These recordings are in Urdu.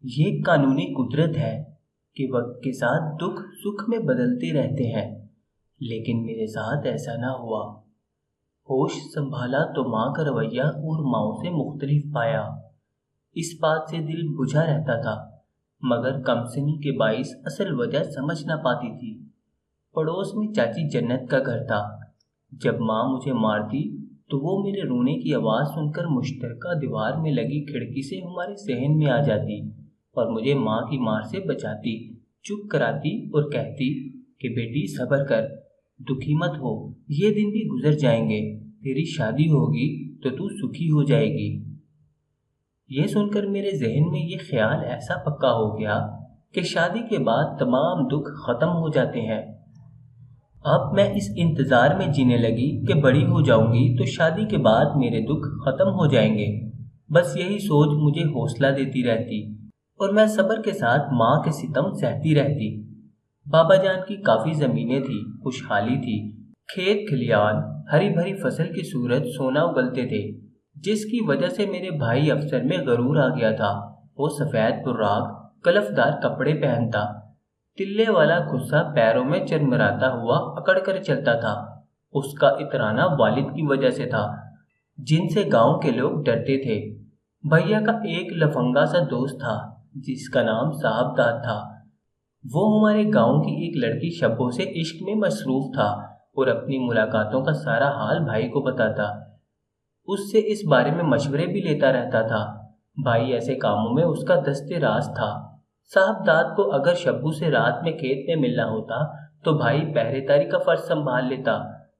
یہ قانونی قدرت ہے کہ وقت کے ساتھ دکھ سکھ میں بدلتے رہتے ہیں، لیکن میرے ساتھ ایسا نہ ہوا۔ ہوش سنبھالا تو ماں کا رویہ اور ماؤں سے مختلف پایا۔ اس بات سے دل بجھا رہتا تھا، مگر کمسنی کے باعث اصل وجہ سمجھ نہ پاتی تھی۔ پڑوس میں چاچی جنت کا گھر تھا۔ جب ماں مجھے مارتی تو وہ میرے رونے کی آواز سن کر مشترکہ دیوار میں لگی کھڑکی سے ہمارے صحن میں آ جاتی اور مجھے ماں کی مار سے بچاتی، چپ کراتی اور کہتی کہ بیٹی صبر کر، دکھی مت ہو، یہ دن بھی گزر جائیں گے، تیری شادی ہوگی تو تو سکھی ہو جائے گی۔ یہ سن کر میرے ذہن میں یہ خیال ایسا پکا ہو گیا کہ شادی کے بعد تمام دکھ ختم ہو جاتے ہیں۔ اب میں اس انتظار میں جینے لگی کہ بڑی ہو جاؤں گی تو شادی کے بعد میرے دکھ ختم ہو جائیں گے۔ بس یہی سوچ مجھے حوصلہ دیتی رہتی اور میں صبر کے ساتھ ماں کے ستم سہتی رہتی۔ بابا جان کی کافی زمینیں تھی، خوشحالی تھی، کھیت کھلیان، ہری بھری فصل کی صورت سونا اگلتے تھے، جس کی وجہ سے میرے بھائی افسر میں غرور آ گیا تھا۔ وہ سفید براق کلفدار کپڑے پہنتا، تلے والا خصہ پیروں میں چرمراتا ہوا اکڑ کر چلتا تھا۔ اس کا اترانا والد کی وجہ سے تھا، جن سے گاؤں کے لوگ ڈرتے تھے۔ بھیا کا ایک لفنگا سا دوست تھا جس کا نام صاحب داد تھا۔ وہ ہمارے گاؤں کی ایک لڑکی شبو سے عشق میں مصروف تھا اور اپنی ملاقاتوں کا سارا حال بھائی کو بتاتا، اس سے اس بارے میں مشورے بھی لیتا رہتا تھا۔ بھائی ایسے کاموں میں اس کا دست راز تھا۔ صاحب داد کو اگر شبو سے رات میں کھیت میں ملنا ہوتا تو بھائی پہرے داری کا فرض سنبھال لیتا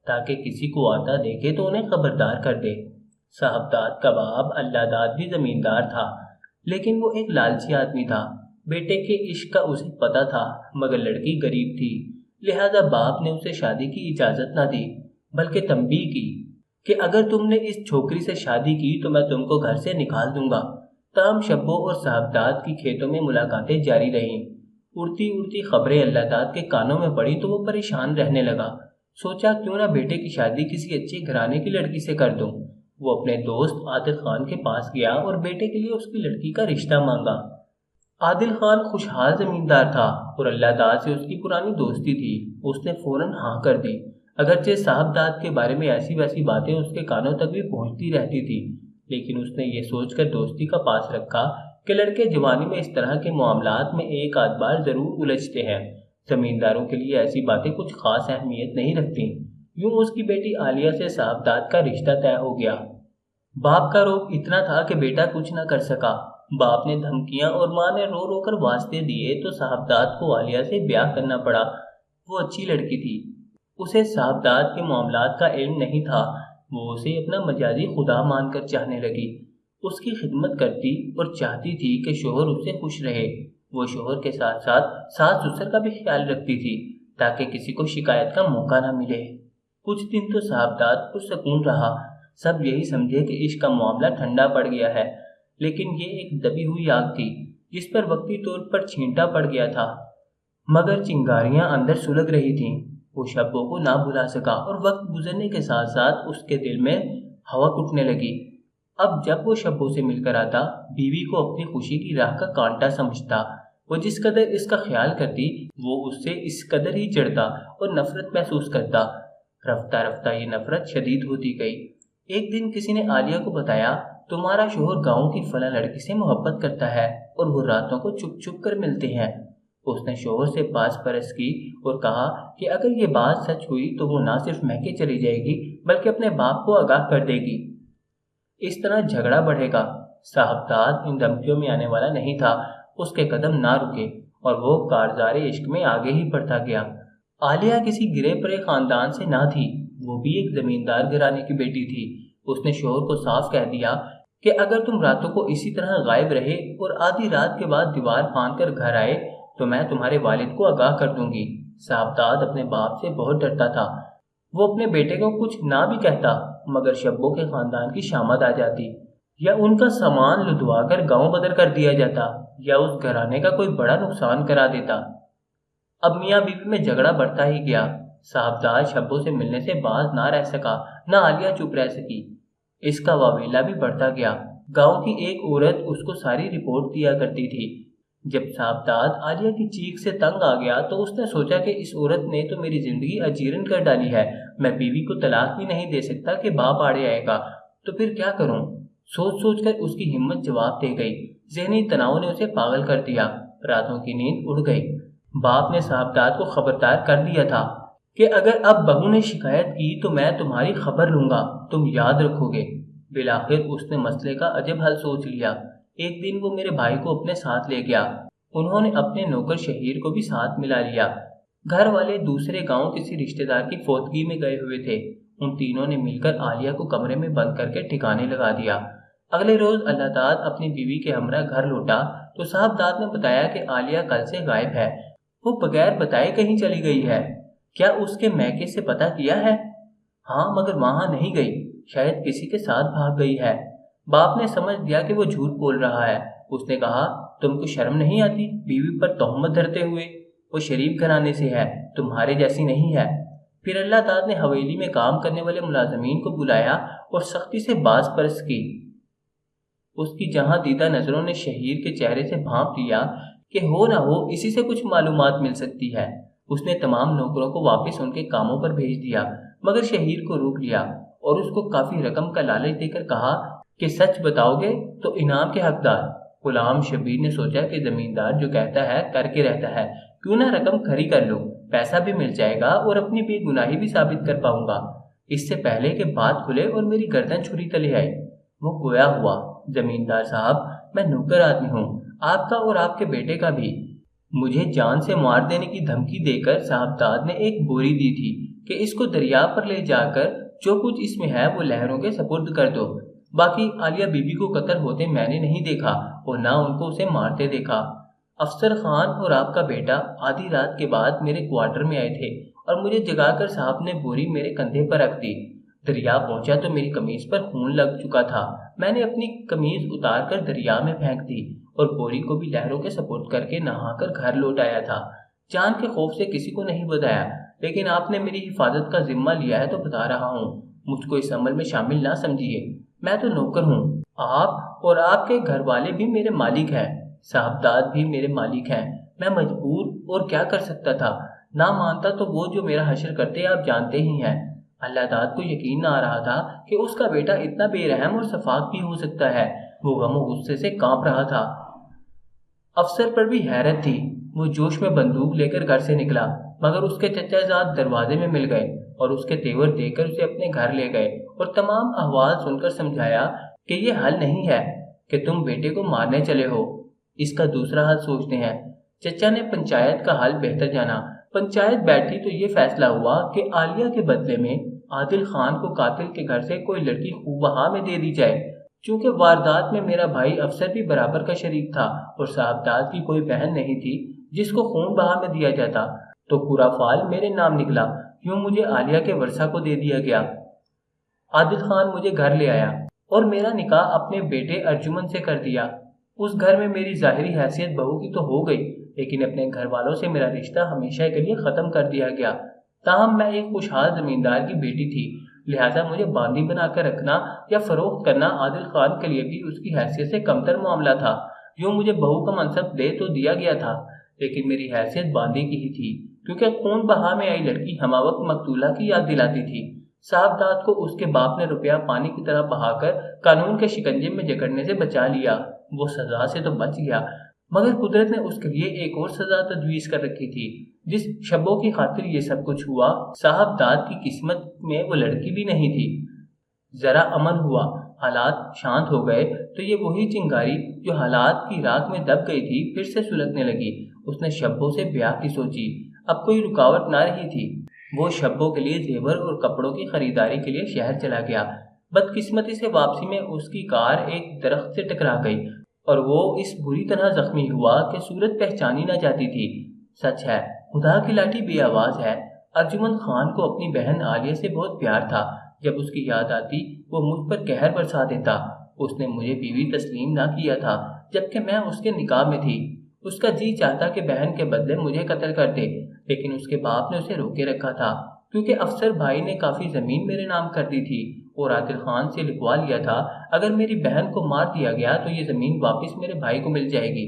تاکہ کسی کو آتا دیکھے تو انہیں خبردار کر دے۔ صاحب داد کا باپ اللہ داد بھی زمیندار تھا، لیکن وہ ایک لالچی آدمی تھا۔ بیٹے کے عشق کا اسے پتا تھا، مگر لڑکی غریب تھی، لہذا باپ نے اسے شادی کی اجازت نہ دی، بلکہ تنبیہ کی کہ اگر تم نے اس چھوکری سے شادی کی تو میں تم کو گھر سے نکال دوں گا۔ تاہم شبو اور صاحب داد کی کھیتوں میں ملاقاتیں جاری رہیں۔ اڑتی اڑتی خبریں اللہ داد کے کانوں میں پڑی تو وہ پریشان رہنے لگا۔ سوچا کیوں نہ بیٹے کی شادی کسی اچھے گھرانے کی لڑکی سے کر دوں۔ وہ اپنے دوست عادل خان کے پاس گیا اور بیٹے کے لیے اس کی لڑکی کا رشتہ مانگا۔ عادل خان خوشحال زمیندار تھا اور اللہ داد سے اس کی پرانی دوستی تھی۔ اس نے فوراً ہاں کر دی، اگرچہ صاحب داد کے بارے میں ایسی ویسی باتیں اس کے کانوں تک بھی پہنچتی رہتی تھی، لیکن اس نے یہ سوچ کر دوستی کا پاس رکھا کہ لڑکے جوانی میں اس طرح کے معاملات میں ایک آدھ بار ضرور الجھتے ہیں۔ زمینداروں کے لیے ایسی باتیں کچھ خاص اہمیت نہیں رکھتی۔ یوں اس کی بیٹی عالیہ سے صاحب داد کا رشتہ طے ہو گیا۔ باپ کا روب اتنا تھا کہ بیٹا کچھ نہ کر سکا۔ باپ نے دھمکیاں اور ماں نے رو رو کر واسطے دیے تو صاحب داد کو عالیہ سے بیاہ کرنا پڑا۔ وہ اچھی لڑکی تھی، اسے صاحب داد کے معاملات کا علم نہیں تھا۔ وہ اسے اپنا مجازی خدا مان کر چاہنے لگی، اس کی خدمت کرتی اور چاہتی تھی کہ شوہر اس سے خوش رہے۔ وہ شوہر کے ساتھ ساتھ ساس سسر کا بھی خیال رکھتی تھی تاکہ کسی کو شکایت کا موقع نہ ملے۔ کچھ دن تو صاحب داد پرسکون رہا، سب یہی سمجھے کہ عشق کا معاملہ ٹھنڈا پڑ گیا ہے، لیکن یہ ایک دبی ہوئی آگ تھی جس پر وقتی طور پر چھینٹا پڑ گیا تھا، مگر چنگاریاں اندر سلگ رہی تھیں۔ وہ شبو کو نہ بھلا سکا اور وقت گزرنے کے ساتھ ساتھ اس کے دل میں ہوا کٹنے لگی۔ اب جب وہ شبو سے مل کر آتا، بیوی کو اپنی خوشی کی راہ کا کانٹا سمجھتا۔ وہ جس قدر اس کا خیال کرتی، وہ اس سے اس قدر ہی چڑھتا اور نفرت محسوس کرتا۔ رفتہ رفتہ یہ نفرت شدید ہوتی گئی۔ ایک دن کسی نے عالیہ کو بتایا، تمہارا شوہر گاؤں کی فلاں لڑکی سے محبت کرتا ہے اور وہ راتوں کو چھپ چھپ کر ملتے ہیں۔ اس نے شوہر سے پاس پرس کی اور کہا کہ اگر یہ بات سچ ہوئی تو وہ نہ صرف مہکے چلی جائے گی بلکہ اپنے باپ کو آگاہ کر دے گی۔ اس طرح جھگڑا بڑھے گا۔ صاحب داد ان دھمکیوں میں آنے والا نہیں تھا، اس کے قدم نہ رکے اور وہ کارزار عشق میں آگے ہی بڑھتا گیا۔ عالیہ کسی گرے پرے خاندان سے نہ تھی، وہ بھی ایک زمیندار گھرانے کی بیٹی تھی۔ اس نے شوہر کو صاف کہہ دیا کہ اگر تم راتوں کو اسی طرح غائب رہے اور آدھی رات کے بعد دیوار پھاند کر گھر آئے تو میں تمہارے والد کو آگاہ کر دوں گی۔ صاحب داد اپنے باپ سے بہت ڈرتا تھا۔ وہ اپنے بیٹے کو کچھ نہ بھی کہتا، مگر شبو کے خاندان کی شامت آ جاتی، یا ان کا سامان لدوا کر گاؤں بدر کر دیا جاتا، یا اس گھرانے کا کوئی بڑا نقصان کرا دیتا۔ اب میاں بیوی میں جھگڑا بڑھتا ہی گیا۔ صاحب داد شبو سے ملنے سے باز نہ رہ سکا، نہ عالیہ چپ رہ سکی۔ اس کا واویلا بھی بڑھتا گیا۔ گاؤں کی ایک عورت اس کو ساری رپورٹ دیا کرتی تھی جب صاحبزاد عالیہ کی چیخ سے تنگ آ گیا تو اس نے سوچا کہ اس عورت نے تو میری زندگی اجیرن کر ڈالی ہے، میں بیوی کو طلاق بھی نہیں دے سکتا کہ باپ آڑے آئے گا، تو پھر کیا کروں؟ سوچ سوچ کر اس کی ہمت جواب دے گئی۔ ذہنی تناؤ نے اسے پاگل کر دیا، راتوں کی نیند اڑ گئی۔ باپ نے صاحبزاد کو خبردار کر دیا تھا کہ اگر اب بہو نے شکایت کی تو میں تمہاری خبر لوں گا، تم یاد رکھو گے۔ بالآخر اس نے مسئلے کا عجب حل سوچ لیا۔ ایک دن وہ میرے بھائی کو اپنے ساتھ لے گیا۔ انہوں نے اپنے نوکر شہیر کو بھی ساتھ ملا لیا۔ گھر والے دوسرے گاؤں کسی رشتہ دار کی فوتگی میں گئے ہوئے تھے۔ ان تینوں نے مل کر عالیہ کو کمرے میں بند کر کے ٹھکانے لگا دیا۔ اگلے روز اللہ داد اپنی بیوی کے ہمراہ گھر لوٹا تو صاحبزاد نے بتایا کہ عالیہ کل سے غائب ہے، وہ بغیر بتائے کہیں چلی گئی ہے۔ کیا اس کے میکے سے پتہ کیا ہے؟ ہاں، مگر وہاں نہیں گئی، شاید کسی کے ساتھ بھاگ گئی ہے۔ باپ نے سمجھ لیا کہ وہ جھوٹ بول رہا ہے۔ اس نے کہا، تم کو شرم نہیں آتی بیوی پر تہمت دھرتے ہوئے؟ وہ شریف گھرانے سے ہے، تمہارے جیسی نہیں ہے۔ پھر اللہ داد نے حویلی میں کام کرنے والے ملازمین کو بلایا اور سختی سے باز پرس کی۔ اس کی جہاں دیدہ نظروں نے شہیر کے چہرے سے بھانپ لیا کہ ہو نہ ہو اسی سے کچھ معلومات مل سکتی ہے۔ اس نے تمام نوکروں کو واپس ان کے کاموں پر بھیج دیا، مگر شہیر کو روک لیا اور اس کو کافی رقم کا لالچ دے کر کہا کہ سچ بتاؤ گے تو انعام کے حقدار۔ غلام شبیر نے سوچا کہ زمیندار جو کہتا ہے کر کے رہتا ہے، کیوں نہ رقم کھری کر لو، پیسہ بھی مل جائے گا اور اپنی بے گناہی بھی ثابت کر پاؤں گا، اس سے پہلے کہ بات کھلے اور میری گردن چھری تلے آئے۔ وہ گویا ہوا، زمیندار صاحب، میں نوکر آدمی ہوں، آپ کا اور آپ کے بیٹے کا بھی۔ مجھے جان سے مار دینے کی دھمکی دے کر صاحبزاد نے ایک بوری دی تھی کہ اس کو دریا پر لے جا کر جو کچھ اس میں ہے وہ لہروں کے سپرد کر دو۔ باقی عالیہ بی بی کو قتل ہوتے میں نے نہیں دیکھا اور نہ ان کو اسے مارتے دیکھا۔ افسر خان اور آپ کا بیٹا آدھی رات کے بعد میرے کوارٹر میں آئے تھے اور مجھے جگا کر صاحب نے بوری میرے کندھے پر رکھ دی۔ دریا پہنچا تو میری قمیض پر خون لگ چکا تھا۔ میں نے اپنی قمیض اتار کر دریا میں پھینک دی اور بوری کو بھی لہروں کے سپرد کر کے نہا کر گھر لوٹ آیا تھا۔ جان کے خوف سے کسی کو نہیں بتایا، لیکن آپ نے میری حفاظت کا ذمہ لیا ہے تو بتا رہا ہوں، مجھ کو اس عمل میں شامل نہ سمجھیے، میں تو نوکر ہوں، آپ اور آپ کے گھر والے بھی میرے مالک ہیں، صاحبزاد بھی میرے مالک ہیں، میں مجبور اور کیا کر سکتا تھا، نہ مانتا تو وہ جو میرا حشر کرتے آپ جانتے ہی ہیں۔ اللہ داد کو یقین نہ آ رہا تھا کہ اس کا بیٹا اتنا بے رحم اور شفاق بھی ہو سکتا ہے۔ وہ غم و غصے سے کانپ رہا تھا۔ افسر پر بھی حیرت تھی۔ وہ جوش میں بندوق لے کر گھر سے نکلا، مگر اس کے چچا زاد دروازے میں مل گئے اور اس کے تیور دے کر اسے اپنے گھر لے گئے اور تمام احوال سن کر سمجھایا کہ یہ حل نہیں ہے کہ تم بیٹے کو مارنے چلے ہو، اس کا دوسرا حل سوچتے ہیں۔ چچا نے پنچایت کا حل بہتر جانا۔ پنچایت بیٹھی تو یہ فیصلہ ہوا کہ عالیہ کے بدلے میں عادل خان کو قاتل کے گھر سے کوئی لڑکی خوب بہا میں دے دی جائے۔ چونکہ واردات میں میرا بھائی افسر بھی برابر کا شریک تھا اور صاحبزاد کی کوئی بہن نہیں تھی جس کو خون بہا میں دیا جاتا، تو پورا فال میرے نام نکلا۔ یوں مجھے عالیہ کے ورثہ کو دے دیا گیا۔ عادل خان مجھے گھر لے آیا اور میرا نکاح اپنے بیٹے ارجمن سے کر دیا۔ اس گھر میں میری ظاہری حیثیت بہو کی تو ہو گئی، لیکن اپنے گھر والوں سے میرا رشتہ ہمیشہ کے لیے ختم کر دیا گیا۔ تاہم میں ایک خوشحال زمیندار کی بیٹی تھی، لہٰذا مجھے باندی بنا کر رکھنا یا فروخت کرنا عادل خان کے لیے بھی اس کی حیثیت سے کمتر معاملہ تھا۔ یوں مجھے بہو کا منصب دے تو دیا گیا تھا، لیکن میری حیثیت باندی کی ہی تھی، کیونکہ خون بہا میں آئی لڑکی ہمہ وقت مقتولہ کی یاد دلاتی تھی۔ صاحبزاد کو اس کے باپ نے روپیہ پانی کی طرح بہا کر قانون کے شکنجے میں جکڑنے سے بچا لیا۔ وہ سزا سے تو بچ گیا، مگر قدرت نے اس کے لیے ایک اور سزا تجویز کر رکھی تھی۔ جس شبوں کی خاطر یہ سب کچھ ہوا، صاحبزاد کی قسمت میں وہ لڑکی بھی نہیں تھی۔ ذرا امن ہوا، حالات شانت ہو گئے تو یہ وہی چنگاری جو حالات کی راکھ میں دب گئی تھی پھر سے سلگنے لگی۔ اس نے شبوں سے بیاہ کی سوچی، اب کوئی رکاوٹ نہ رہی تھی۔ وہ شبوں کے لیے زیور اور کپڑوں کی خریداری کے لیے شہر چلا گیا۔ بدقسمتی سے واپسی میں اس کی کار ایک درخت سے ٹکرا گئی اور وہ اس بری طرح زخمی ہوا کہ صورت پہچانی نہ جاتی تھی۔ سچ ہے، خدا کی لاٹھی بے آواز ہے۔ ارجمن خان کو اپنی بہن عالیہ سے بہت پیار تھا۔ جب اس کی یاد آتی وہ مجھ پر قہر برسا دیتا۔ اس نے مجھے بیوی تسلیم نہ کیا تھا جبکہ میں اس کے نکاح میں تھی۔ اس کا جی چاہتا کہ بہن کے بدلے مجھے قتل کر دے، لیکن اس کے باپ نے اسے روکے رکھا تھا، کیونکہ افسر بھائی نے کافی زمین میرے نام کر دی تھی اور عادل خان سے لکھوا لیا تھا اگر میری بہن کو مار دیا گیا تو یہ زمین واپس میرے بھائی کو مل جائے گی۔